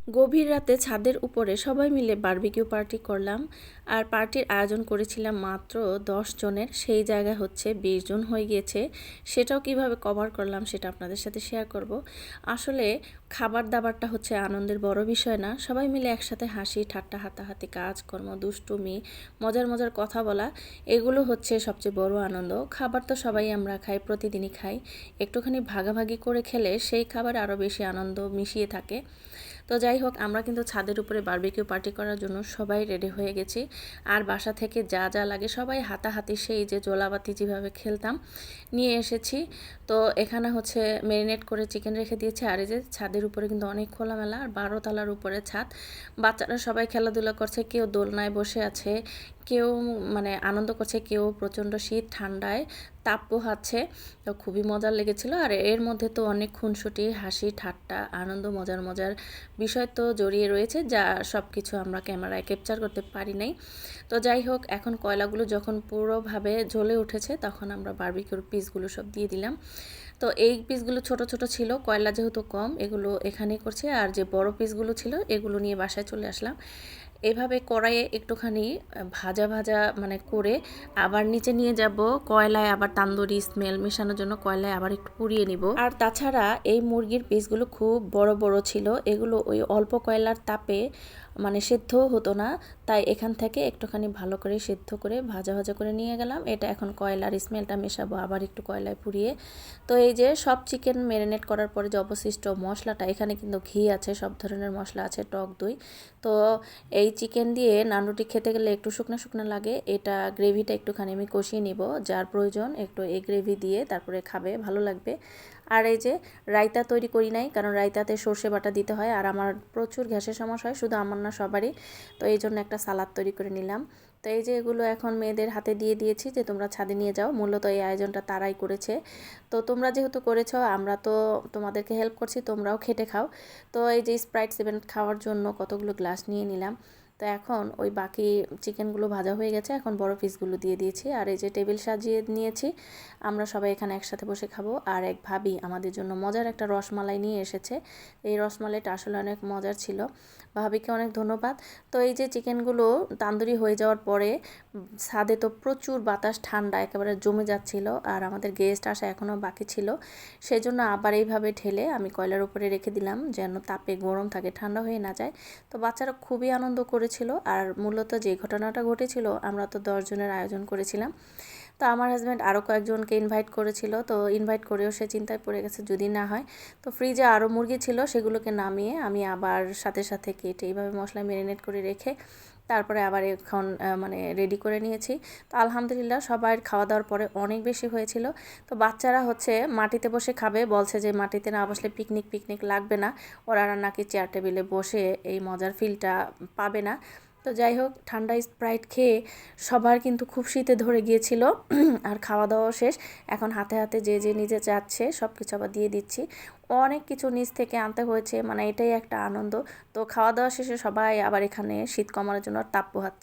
গভীর রাতে ছাদের উপরে সবাই মিলে বারবিকিউ পার্টি করলাম। আর পার্টির আয়োজন করেছিলাম মাত্র 10 জনের, সেই জায়গায় হচ্ছে 20 জন হয়ে গিয়েছে। সেটাও কিভাবে কভার করলাম সেটা আপনাদের সাথে শেয়ার করব। আসলে খাবার দাবারটা হচ্ছে আনন্দের বড় বিষয় না, সবাই মিলে একসাথে হাসি ঠাট্টা হাতাহাতি কাজকর্ম দুষ্টুমি মজার মজার কথা বলা, এগুলো হচ্ছে সবচেয়ে বড় আনন্দ। খাবার তো সবাই আমরা খাই, প্রতিদিনই খাই, একটুখানি ভাগাভাগি করে খেলে সেই খাবার আরও বেশি আনন্দ মিশিয়ে থাকে। তো যাই হোক, আমরা কিন্তু ছাদের উপরে বারবিকিউ পার্টি করার জন্য সবাই রেডি হয়ে গেছি। আর বাসা থেকে যা যা লাগে সবাই হাতাহাতি সেই যে জোলাবাতি যেভাবে খেলতাম নিয়ে এসেছি। তো এখানে হচ্ছে ম্যারিনেট করে চিকেন রেখে দিয়েছে। আর এই যে ছাদের উপরে কিন্তু অনেক খোলামেলা, আর 12 তলার উপরে ছাদ। বাচ্চারা সবাই খেলাধুলা করছে, কেউ দোলনায় বসে আছে, কেউ মানে আনন্দ করছে, কেউ প্রচণ্ড শীত ঠান্ডায় তাপ পোহাচ্ছে। তো খুবই মজার লেগেছিল। আর এর মধ্যে তো অনেক খুনসুটি হাসি ঠাট্টা আনন্দ মজার মজার বিষয় তো জড়িয়ে রয়েছে, যা সব কিছু আমরা ক্যামেরায় ক্যাপচার করতে পারি নাই। তো যাই হোক, এখন কয়লাগুলো যখন পুরোভাবে জ্বলে উঠেছে তখন আমরা বারবিকিউর পিসগুলো সব দিয়ে দিলাম। তো এই পিসগুলো ছোট ছোট ছিল, কয়লা যেহেতু কম এগুলো এখানেই করছে। আর যে বড় পিসগুলো ছিল এগুলো নিয়ে বাসায় চলে আসলাম। এভাবে কড়াইয়ে একটুখানি ভাজা ভাজা মানে করে আবার নিচে নিয়ে যাব কয়লায়, আবার তান্দুরি স্মেল মেশানোর জন্য কয়লায় আবার একটু পুড়িয়ে নিব। আর তাছাড়া এই মুরগির পিসগুলো খুব বড় বড় ছিল, এগুলো ওই অল্প কয়লার তাপে মানে সেদ্ধ হতো না, তাই এখান থেকে একটুখানি ভালো করে সেদ্ধ করে ভাজা ভাজা করে নিয়ে গেলাম। এটা এখন কয়লার স্মেলটা মেশাবো আবার একটু কয়লায় পুড়িয়ে। তো এই যে সব চিকেন ম্যারিনেট করার পরে যে অবশিষ্ট মশলাটা, এখানে কিন্তু ঘি আছে, সব ধরনের মশলা আছে, টক দই। তো এই চিকেন দিয়ে নানরুটি খেতে গেলে একটু শুকনো শুকনো লাগে, এটা গ্রেভিটা একটুখানি আমি কষিয়ে নিব, যার প্রয়োজন একটু এই গ্রেভি দিয়ে তারপরে খাবে ভালো লাগবে। আর এই যে রায়তা তৈরি করি নাই, কারণ রায়তাতে সর্ষে বাটা দিতে হয়, আর আমার প্রচুর গ্যাসের সমস্যা হয়, শুধু আমার না সবারই। তো এই জন্য একটা সালাদ তৈরি করে নিলাম। তো এই যে এগুলো এখন মেয়েদের হাতে দিয়ে দিয়েছি যে তোমরা ছাদে নিয়ে যাও, মূলত এই আয়োজনটা তারাই করেছে। তো তোমরা যেহেতু করেছো, আমরা তো তোমাদেরকে হেল্প করছি, তোমরাও খেটে খাও। তো এই যে স্প্রাইট 7 খাওয়ার জন্য কতগুলো গ্লাস নিয়ে নিলাম। তো এখন ওই বাকি চিকেনগুলো ভাজা হয়ে গেছে, এখন বড় পিসগুলো দিয়ে দিয়েছি। আর এই যে টেবিল সাজিয়ে নিয়েছি, আমরা সবাই এখানে একসাথে বসে খাবো। আর এক ভাবি আমাদের জন্য মজার একটা রসমালাই নিয়ে এসেছে, এই রসমালাইটা আসলে অনেক মজার ছিল, ভাবিকে অনেক ধন্যবাদ। তো এই যে চিকেনগুলো তান্দুরি হয়ে যাওয়ার পরে ছাদে তো প্রচুর বাতাস, ঠান্ডা একেবারে জমে যাচ্ছিল, আর আমাদের গেস্ট আসা এখনও বাকি ছিল, সেই জন্য আবার এইভাবে ঢেলে আমি কয়লার উপরে রেখে দিলাম যেন তাপে গরম থাকে, ঠান্ডা হয়ে না যায়। তো বাচ্চারা খুবই আনন্দ করেছিল। আর মূলত যে ঘটনাটা ঘটেছিল, আমরা তো 10 জনের আয়োজন করেছিলাম, তো আমার হাজব্যান্ড আরও কয়েকজনকে ইনভাইট করেছিল, তো ইনভাইট করেও সে চিন্তায় পড়ে গেছে যদি না হয়। তো ফ্রিজে আরও মুরগি ছিল, সেগুলোকে নামিয়ে আমি আবার সাথে সাথে কেটে এইভাবে মশলা ম্যারিনেট করে রেখে তারপরে আবার এখন মানে রেডি করে নিয়েছি। তো আলহামদুলিল্লাহ সবার খাওয়া দাওয়ার পরে অনেক বেশি হয়েছিল। তো বাচ্চারা হচ্ছে মাটিতে বসে খাবে, বলছে যে মাটিতে না বসলে পিকনিক পিকনিক লাগবে না, ওরা নাকি চেয়ার টেবিলে বসে এই মজার ফিলটা পাবে না। তো যাই হোক, ঠান্ডা স্প্রাইট খেয়ে সবার কিন্তু খুব শীতে ধরে গিয়েছিল। আর খাওয়া দাওয়া শেষ, এখন হাতে হাতে যে যে নিজে যাচ্ছে সব কিছু আবার দিয়ে দিচ্ছি। অনেক কিছু নিচ থেকে আনতে হয়েছে, মানে এটাই একটা আনন্দ। তো খাওয়া দাওয়া শেষে সবাই আবার এখানে শীত কমানোর জন্য তাপ পোহাচ্ছে।